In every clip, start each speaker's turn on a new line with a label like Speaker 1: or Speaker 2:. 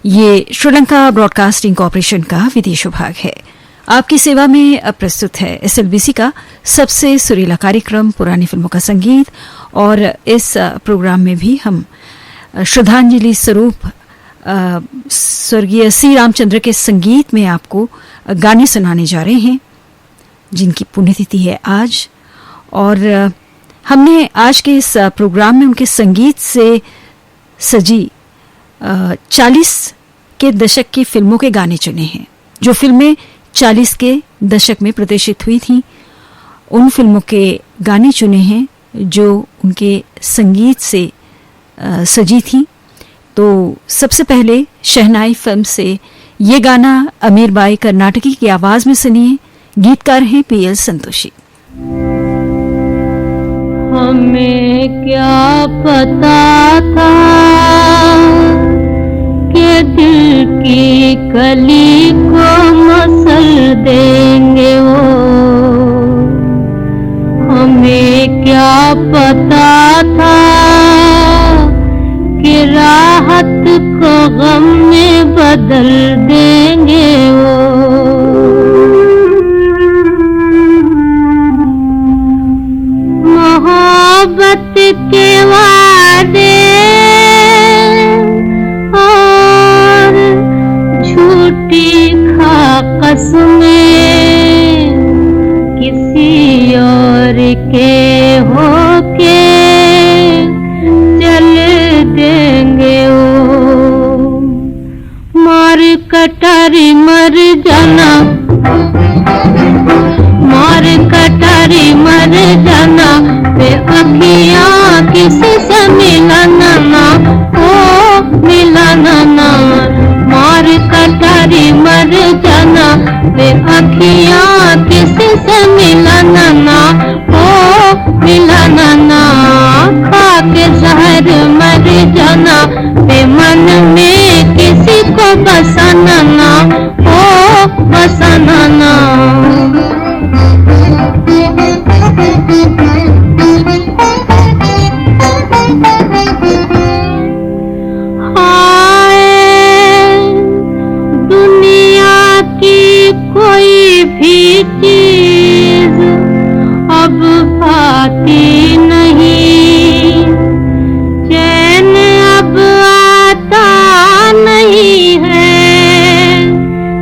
Speaker 1: ये Sri Lanka broadcasting corporation का विदेश विभाग है। आपकी सेवा में अब प्रस्तुत है एसएलबीसी का सबसे सुरीला कार्यक्रम पुरानी फिल्मों का संगीत। और इस प्रोग्राम में भी हम श्रद्धांजलि स्वरूप स्वर्गीय सी रामचंद्र के संगीत में आपको गाने सुनाने जा रहे हैं जिनकी पुण्यतिथि है आज। और हमने आज के इस प्रोग्राम में उनके संगीत से सजी 40 के दशक की फिल्मों के गाने चुने हैं। जो फिल्में 40 के दशक में प्रदर्शित हुई थीं, उन फिल्मों के गाने चुने हैं जो उनके संगीत से सजी थी। तो सबसे पहले शहनाई फिल्म से ये गाना अमीर बाई कर्नाटकी की आवाज में सुनिए। गीतकार हैं पीएल संतोषी।
Speaker 2: हमें क्या पता था कि दिल की कली को मसल देंगे वो, हमें क्या पता था कि राहत को गम में बदल देंगे वो। मोहब्बत के वादे और झूठी कसमें किसी और के होके चल देंगे वो। मार कटारी मर जाना, मार कटारी मर जाना, वे अखियाँ किसी से मिलाना ना, ओ मिलाना ना। मार कटारी मर जाना, वे अखियाँ किसी से मिलाना ना, ओ मिलाना ना। खा के जहर मर जाना, वे मन में किसी को बसाना ना, ओ बसाना ना। दुनिया की कोई भी चीज अब आती नहीं, चैन अब आता नहीं है,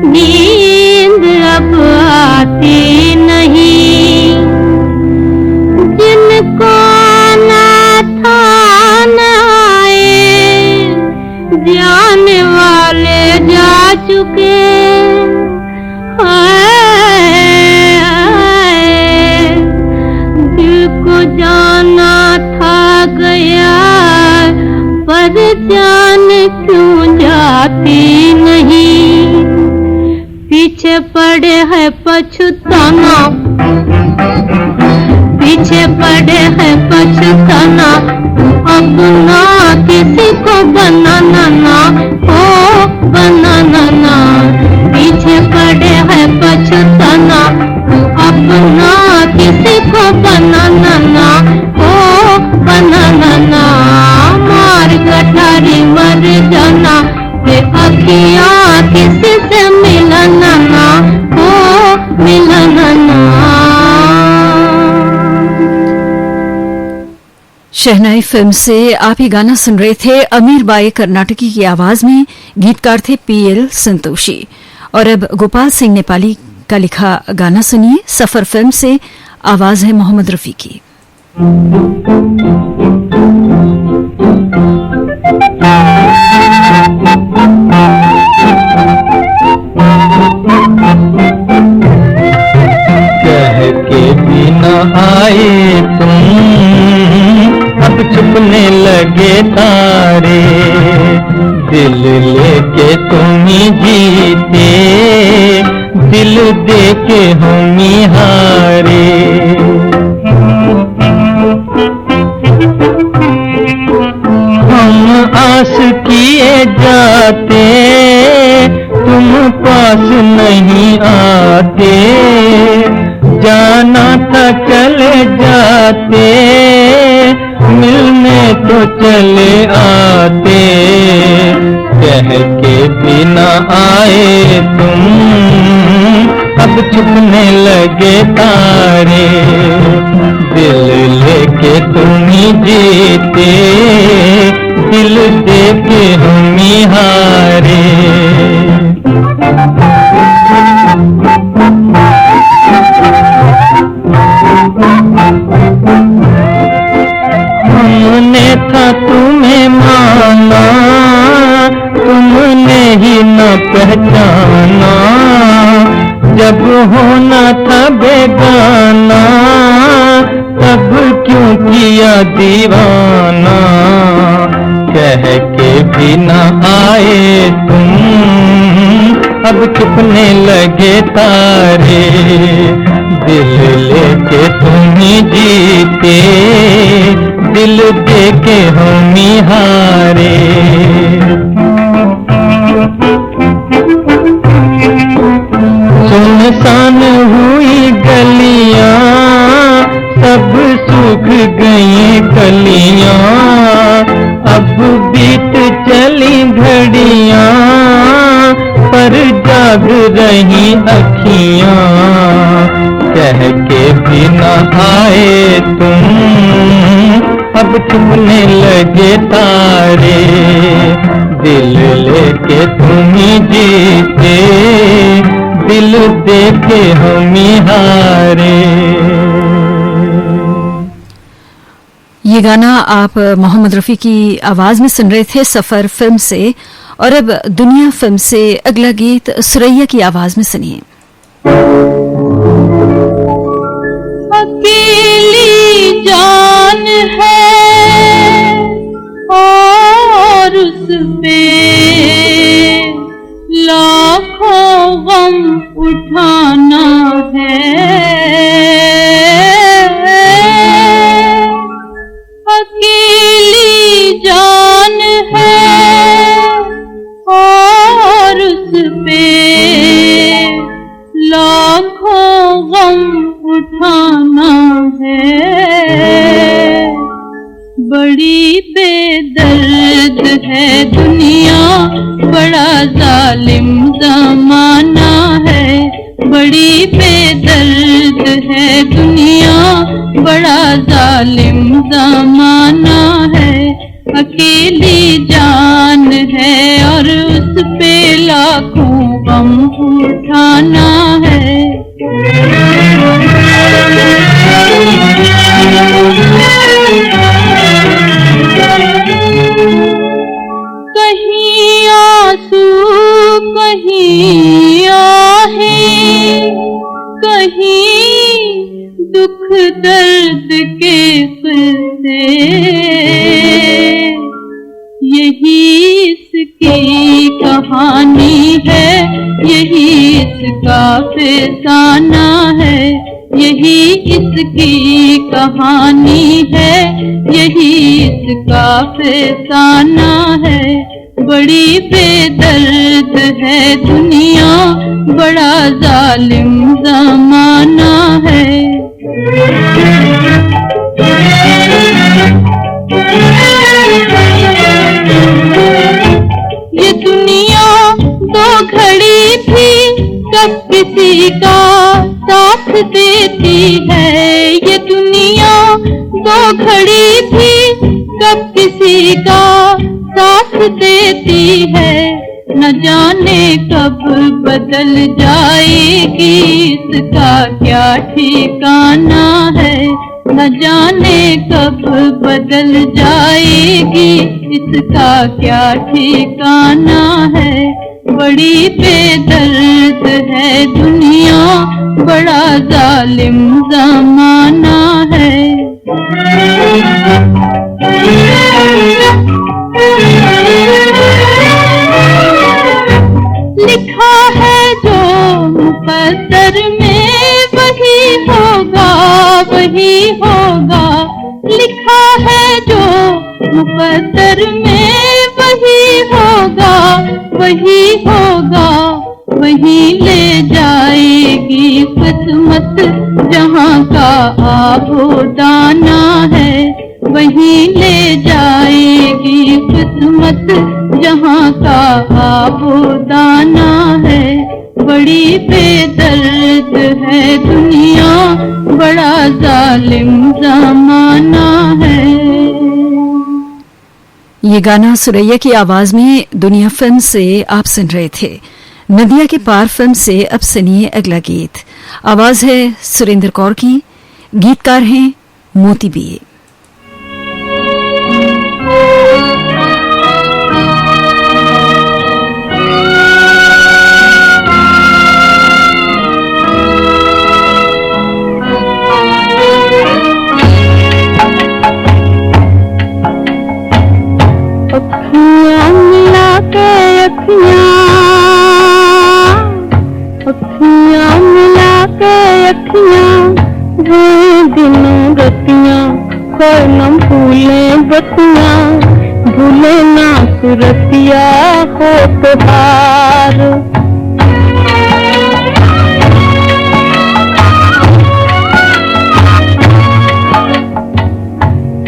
Speaker 2: नींद अब आती नहीं। जिनको ना था न आए, जाने वाले जा चुके, दिल को जाना था गया, पर जान क्यों जाती नहीं। पीछे पड़े है पछताना, पीछे पड़े है पछताना, अपना किसी को बनाना ना, ओ बनाना ना। पीछे पड़े है पछताना, अपना किसी को बनाना ना, ओ बनाना ना। मार कटारी मर जाना, वे अखियाँ किसी से मिलाना ना, ओ मिलाना ना।
Speaker 1: शहनाई फिल्म से आप ये गाना सुन रहे थे अमीर बाई कर्नाटकी की आवाज में। गीतकार थे पीएल संतोषी। और अब गोपाल सिंह नेपाली का लिखा गाना सुनिए। सफर फिल्म से आवाज है मोहम्मद रफी की।
Speaker 3: कह के भी न आए तुम, अब छुपने लगे तारे, दिल लेके तुम ही जीते, दिल देके हम ही हारे। हम आस किए जाते, तुम पास नहीं आते, जाना था चले जाते, मिलने तो चले आते। कह के बिना आए तुम, अब छुपने लगे तारे, दिल लेके तुम ही जीते, दिल देके हम ही हारे। हमने था तुम्हें माना, तुमने ही न पहचाना, जब होना था बेगाना, तब क्यों किया दीवाना। कह के भी न आए तुम, अब छुपने लगे तारे, दिल लेके तुम ही जीते, दिल देके हम ही हारे। सुनसान हुई गलियां, सब सूख गई कलियां, अब बीत चली घड़ियां, पर जाग रही अखियां। कह के भी न आए तुम, अब छुपने लगे तारे, दिल लेके तुम ही जीते, दिल देके हम ही हारे।
Speaker 1: ये गाना आप मोहम्मद रफ़ी की आवाज में सुन रहे थे सफर फिल्म से। और अब दुनिया फिल्म से अगला गीत सुरैया की आवाज में सुनिए।
Speaker 2: अकेली जान है और उस पे लाखों गम उठाना है। अकेली जान है और उस पे लाखों गम उठाना है। बड़ी बेदर्द है दुनिया, बड़ा जालिम ज़माना है। बड़ी बेदर्द है दुनिया, बड़ा जालिम ज़माना है। अकेली जान है और उस पे लाखों गम उठाना है। कहीं आंसू कहीं आहें, कहीं दुख दर्द के किस्से, यही इसकी कहानी है, यही इसका फसाना है। यही इसकी कहानी है, यही इसका फसाना है। बड़ी बेदर्द है दुनिया, बड़ा जालिम ज़माना है। ये दुनिया दो घड़ी भी कब किसी का साथ देती है। ये दुनिया दो घड़ी भी कब किसी का साथ देती है। न जाने कब बदल जाएगी, इसका क्या ठिकाना है। न जाने कब बदल जाएगी, इसका क्या ठिकाना है। बड़ी बेदर्द है दुनिया, बड़ा जालिम ज़माना है। लिखा है जो मुक़द्दर में वही होगा, वही होगा। लिखा है जो मुक़द्दर में वही होगा, वही होगा। वही ले जाएगी किस्मत जहाँ का आबो दाना है। वहीं ले जाएगी किस्मत जहाँ का आबूदाना है। बड़ी बेदर्द है दुनिया, बड़ा जालिम जमाना है।
Speaker 1: ये गाना सुरैया की आवाज में दुनिया फिल्म से आप सुन रहे थे। नदिया के पार फिल्म से अब सुनिए अगला गीत। आवाज है सुरेंद्र कौर की, गीतकार हैं मोती बीए।
Speaker 2: अखियाँ मिला के अखियाँ वो दिनों रतियाँ, कोई न भूले बतियाँ, भूले ना सुरतिया हो त्योहार।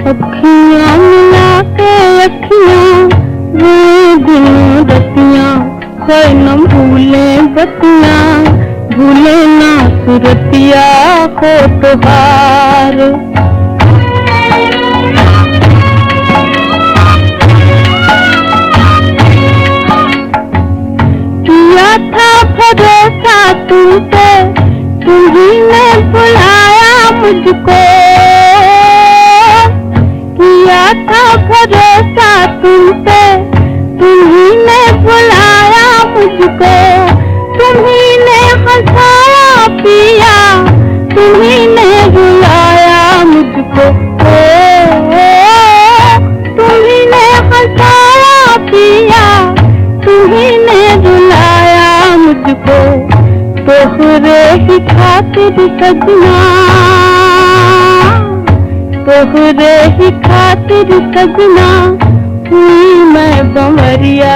Speaker 2: अखियाँ मिला के अखियाँ वो दिनों रतियाँ, कोई न भूले बतियाँ, भूले ना सुरतिया हो त्योहार। किया था भरोसा तुम पे, तुम्हीं ने बुलाया मुझको। किया था भरोसा तुम पे, तुम्हीं ने बुलाया मुझको। तुम्हीं ने हंसाया पिया, तुम्हीं ने रुलाया मुझको। तुम्हीं ने हंसाया पिया, तुम्हीं ने रुलाया मुझको। तोहरे ही खातिर सजना, तोहरे ही खातिर सजना हुई मैं बंवरिया।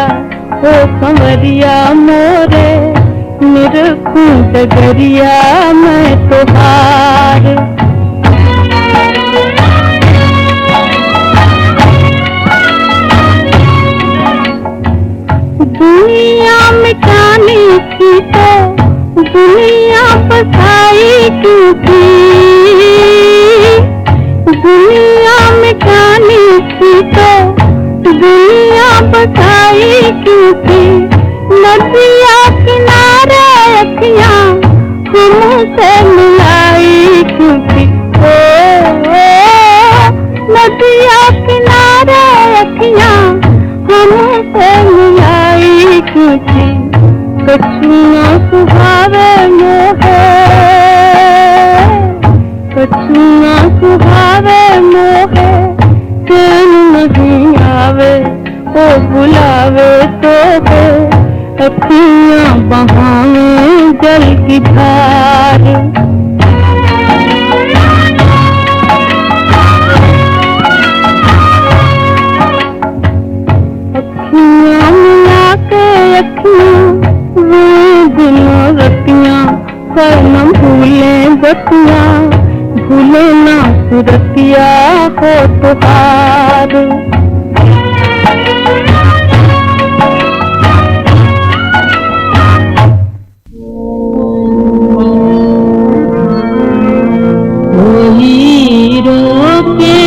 Speaker 2: ओ कंवरिया मोरे निरखूं डगरिया मैं तोहार। दुनिया मिटानी थी तो दुनिया बसाई क्यों थी। दुनिया मिटानी थी तो दुनिया बसाई क्यों थी। नदिया किनारे अखियाँ हमसे मिलाई क्यों थी। नदिया किनारे अखियाँ हमसे मिलाई क्यों थी। कछुआ सुहावे मोहे, कछुआ सुहावे मोहे, चैन नहीं आवे ओ बुलावे तो है। अखियाँ बहावे जल की धार। अखियाँ मिला के अखियाँ वो दिनों रतियाँ, पर न भूले बतियाँ, भूले ना सुरतिया हो त्योहार। कोई रोके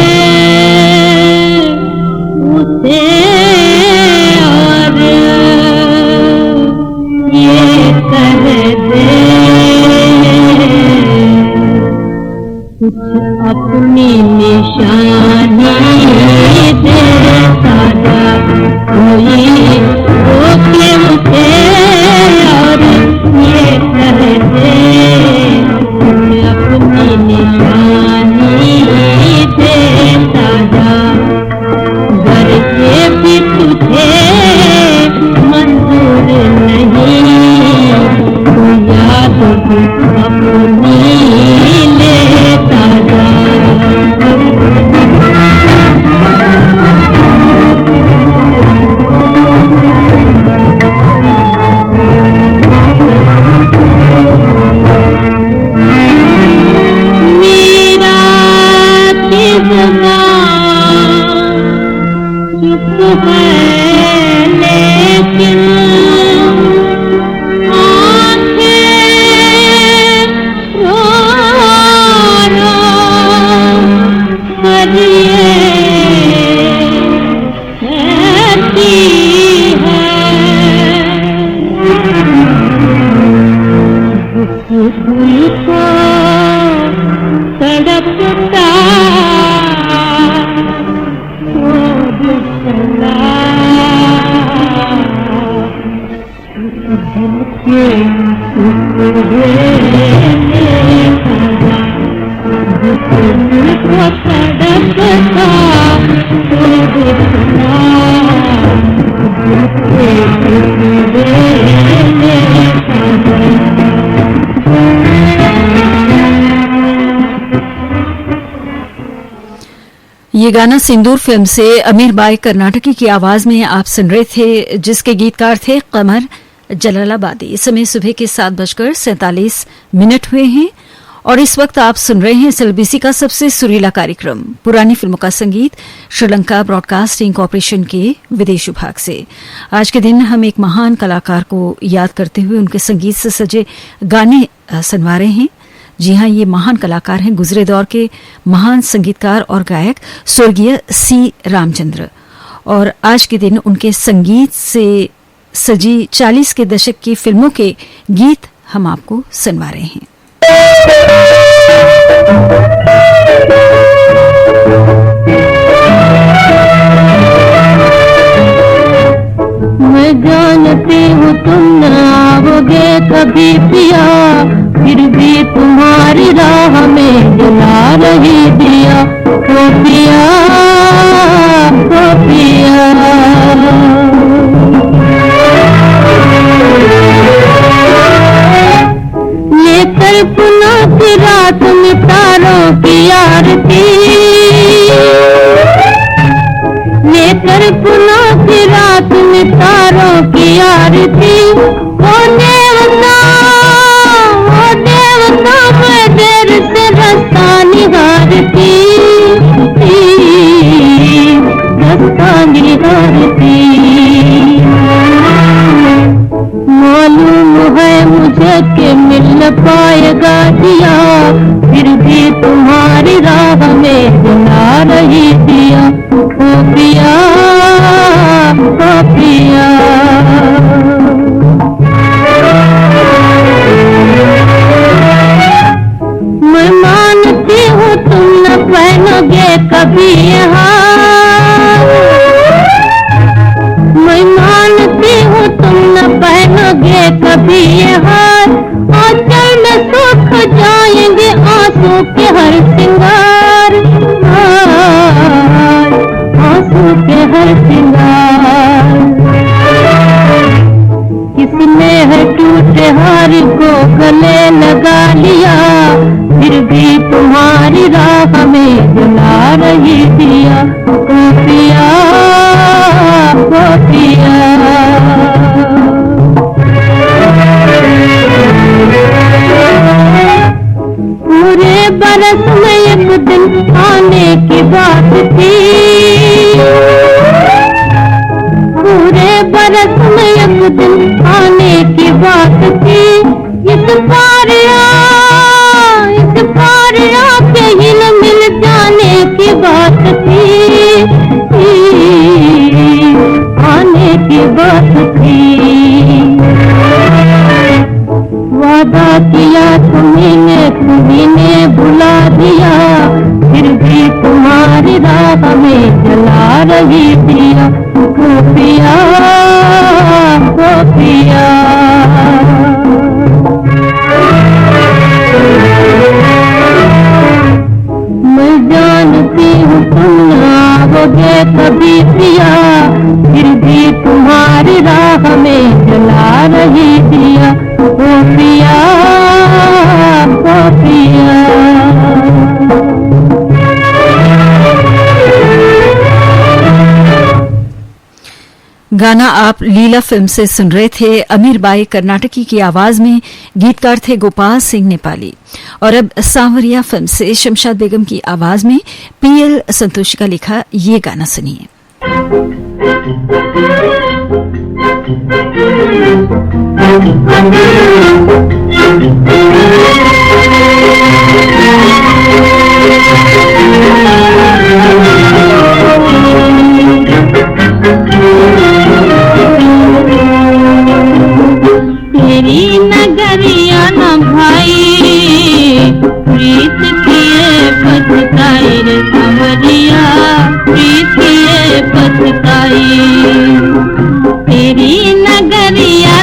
Speaker 2: उसे और ये कह दे कुछ अपनी निशानी दे। के को तड़पता तो देखना
Speaker 1: ये गाना सिंदूर फिल्म से अमीर बाई कर्नाटकी की आवाज में आप सुन रहे थे, जिसके गीतकार थे कमर जलालाबादी। इस समय सुबह के 7:47 हुए हैं और इस वक्त आप सुन रहे हैं एसएलबीसी का सबसे सुरीला कार्यक्रम पुरानी फिल्मों का संगीत श्रीलंका ब्रॉडकास्टिंग कॉरपोरेशन के विदेश विभाग से। आज के दिन हम एक महान कलाकार को याद करते हुए उनके संगीत से सजे गाने सुनवा रहे हैं। जी हाँ, ये महान कलाकार हैं गुजरे दौर के महान संगीतकार और गायक स्वर्गीय सी रामचंद्र। और आज के दिन उनके संगीत से सजी 40 के दशक की फिल्मों के गीत हम आपको सुनवा रहे हैं।
Speaker 2: मैं जानती हूँ तुम न आओगे कभी पिया, फिर भी तुम्हारी राह में जला रही दिया। ओ पिया, ओ पिया, ये कल्पना की रात में तारों की आरती, ये कल्पना की रात में तारों की आरती। ओ देवता, ओ देवता, मैं देर से रास्ता निहारती, रास्ता निहारती। मालूम है मुझे कि मिल न पाएगा दिया, फिर भी तुम्हारी राह में जला रही दिया। ओ पिया, ओ पिया, मैं मानती हूँ तुम न पहनोगे कभी यहाँ, मैं मानती हूँ तुम न पहनोगे कभी यहाँ। आंचल में सूख जाएंगे आंसू के हर सिंगार, आंसू के हर सिंगार। किसने है टूटे हार को गले लगा लिया, फिर भी तुम्हारी राह में जला रही दिया। ओ पिया, ओ पिया, पूरे बरस में एक दिन आने की बात थी, पूरे बरस में एक दिन आने की बात थी। इस पार के हिल मिल जाने की बात थी, आने की बात थी। वादा किया तुम्ही ने भुला दिया, फिर भी तुम्हारी राह में जला रही दिया। ओ पिया, ओ पिया, मैं जानती हूँ तुम न आओगे कभी पिया, फिर भी तुम्हारी राह में जला रही दिया। ओ पिया, ओ पिया,
Speaker 1: गाना आप लीला फिल्म से सुन रहे थे। अमीर बाई कर्नाटकी की आवाज में, गीतकार थे गोपाल सिंह नेपाली। और अब सांवरिया फिल्म से शमशाद बेगम की आवाज में पीएल संतोषी का लिखा ये गाना सुनिए।
Speaker 2: तेरी नगरिया न भाई, प्रीत किए पछताई रे सांवरिया, प्रीत किए पछताई। तेरी नगरिया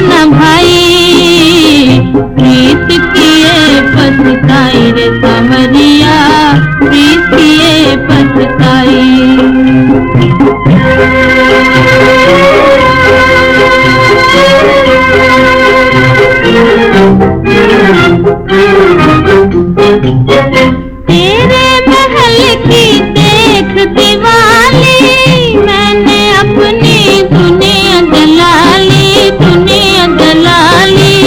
Speaker 2: तेरे महल की देख दिवाली, मैंने अपनी दुनिया जलाली, दुनिया जलाली।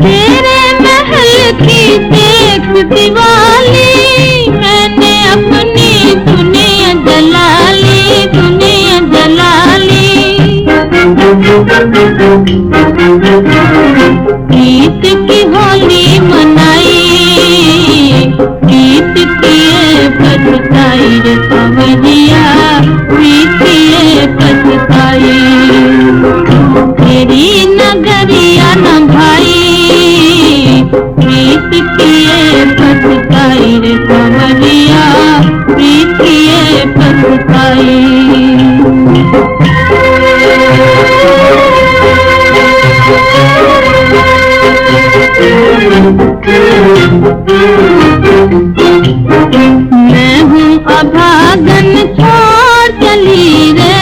Speaker 2: तेरे महल की देख दिवाली, मैंने अपनी दुनिया जलाली, दुनिया जलाली। प्रीत की होली मनाई, प्रीत किए पछताई रे कंवरिया, प्रीत किए पछताई। तेरी नगरिया न भाई, प्रीत किए पछताई रे कंवरिया, प्रीत किए पछताई। मैं हूँ अभागन छोड़ चली रे,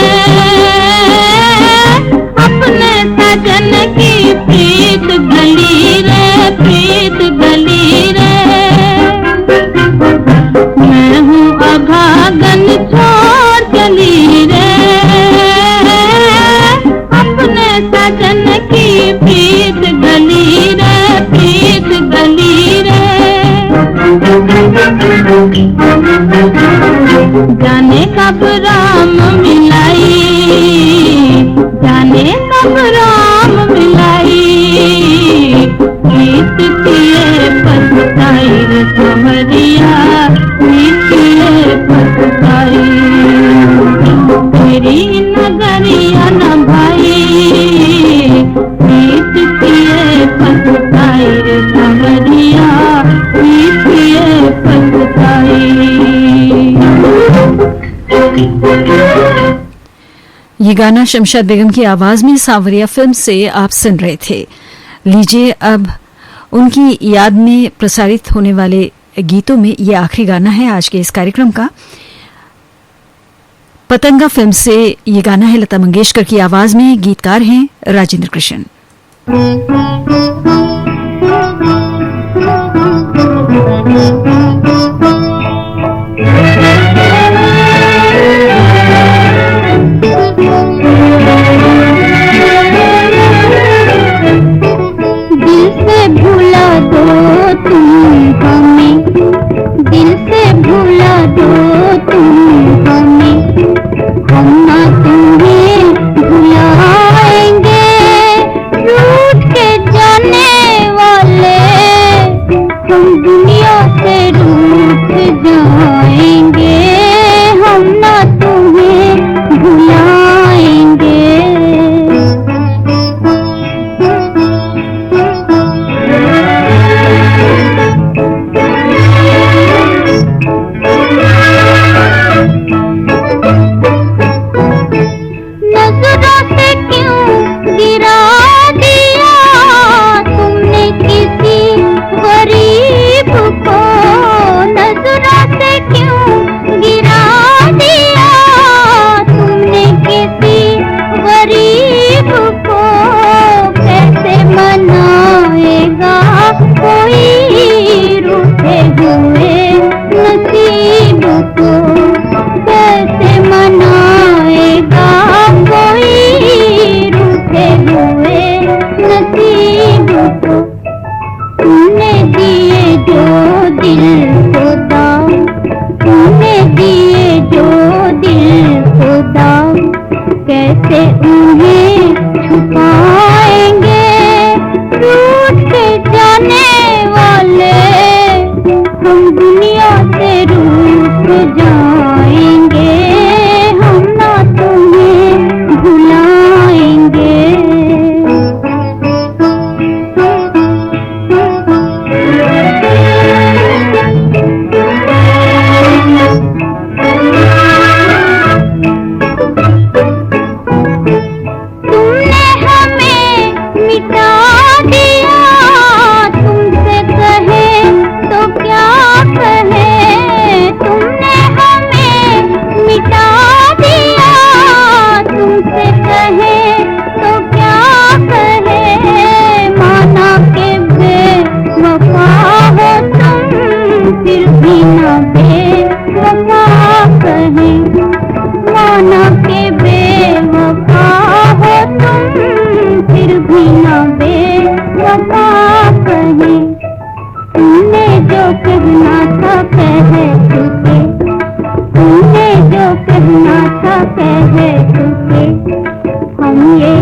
Speaker 2: अपने सजन की प्रीत गली रे, प्रीत गली रे। मैं हूँ अभागन छोड़ चली रे, अपने सजन की प्रीत गली रे, प्रीत गली रे। जाने कब राम मिलाई, जाने कब राम मिलाई, प्रीत किए पछताई रे कंवरिया, प्रीत किए पछताई। तेरी नगरिया न भाई, प्रीत किए पछताई रे कंवरिया, प्रीत किए पछताई।
Speaker 1: ये गाना शमशाद बेगम की आवाज में सांवरिया फिल्म से आप सुन रहे थे। लीजिए अब उनकी याद में प्रसारित होने वाले गीतों में ये आखिरी गाना है आज के इस कार्यक्रम का। पतंगा फिल्म से ये गाना है लता मंगेशकर की आवाज में, गीतकार हैं राजेंद्र कृष्ण।
Speaker 2: दिल से भुला दो तुम हमें, दिल से भुला दो तुम हमें, हम ना तुम्हें भुलाएंगे, रूठ के जाने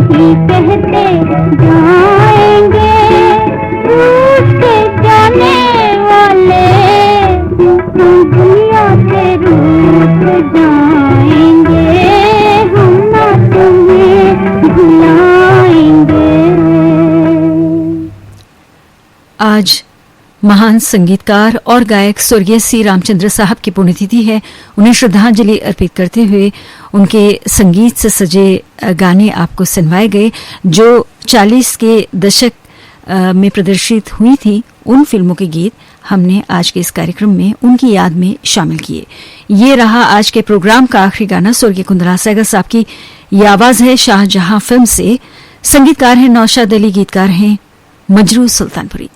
Speaker 2: ही कहते जाएंगे, उसके जाने वाले दुनिया से रूठ जाएंगे, हम ना तुम्हें भुलाएंगे।
Speaker 1: आज महान संगीतकार और गायक स्वर्गीय सी रामचंद्र साहब की पुण्यतिथि है। उन्हें श्रद्धांजलि अर्पित करते हुए उनके संगीत से सजे गाने आपको सुनवाए गए, जो 40 के दशक में प्रदर्शित हुई थी। उन फिल्मों के गीत हमने आज के इस कार्यक्रम में उनकी याद में शामिल किए। ये रहा आज के प्रोग्राम का आखिरी गाना। स्वर्गीय कुंदरा सहगल साहब की ये आवाज है शाहजहां फिल्म से। संगीतकार हैं नौशाद अली, गीतकार हैं मजरू सुल्तानपुरी।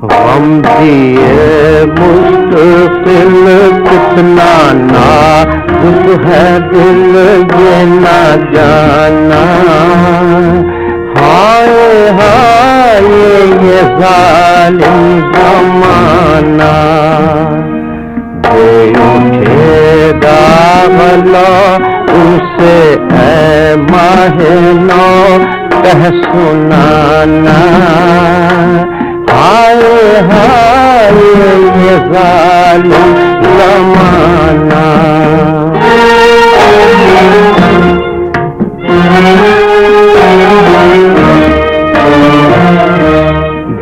Speaker 3: हम दिए मुश्किल कितना नाजुक है दिल ये ना जाना, हाय हाय ये जालिम जमाना, दे उठेगा भला उसे ऐ माहनो कह सुनाना, हाय हाय ये जालिम जमाना।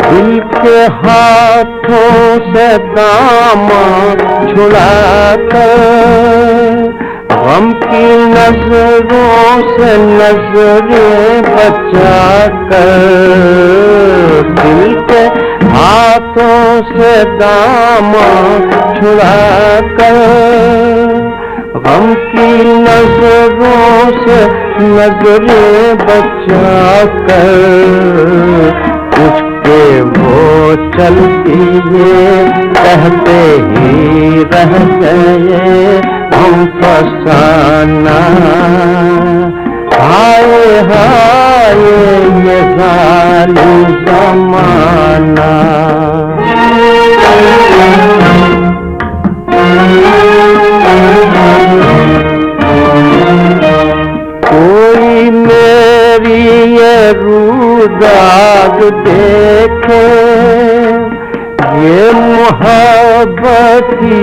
Speaker 3: दिल के हाथों से दामन छुड़ाकर, गम की नजरों से नजरें बचाकर, दिल के हाथों से दामन छुड़ाकर, गम की नजरों से नजरें बचाकर, कुछ के वो चल दिए कहते ही रह गए हम फसाना, हाय हाय ये जालिम जमाना। कोई मेरी ये रूदाग देखे, ये मोहब्बत की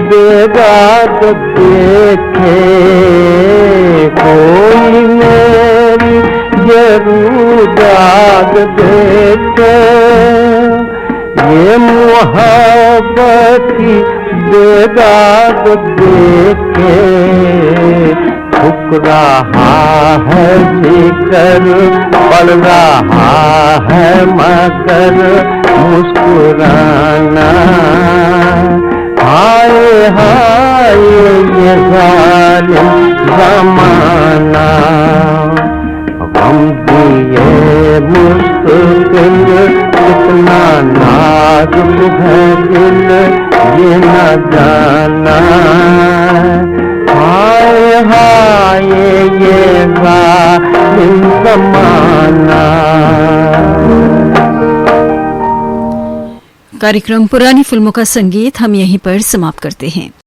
Speaker 3: बेदाग देखे, कोई मेरी ये रूदाग देखे, ये मोहब्बत की बेदाग देखे, झुक रहा है जिगर पड़ रहा है मगर मुस्कुराना, हाय हाय ये जालिम जमाना। गम दिए मुश्किल कितना नाजुक है दिल ये न जाना, हाय हाय ये जालिम जमाना।
Speaker 1: कार्यक्रम पुरानी फिल्मों का संगीत हम यहीं पर समाप्त करते हैं।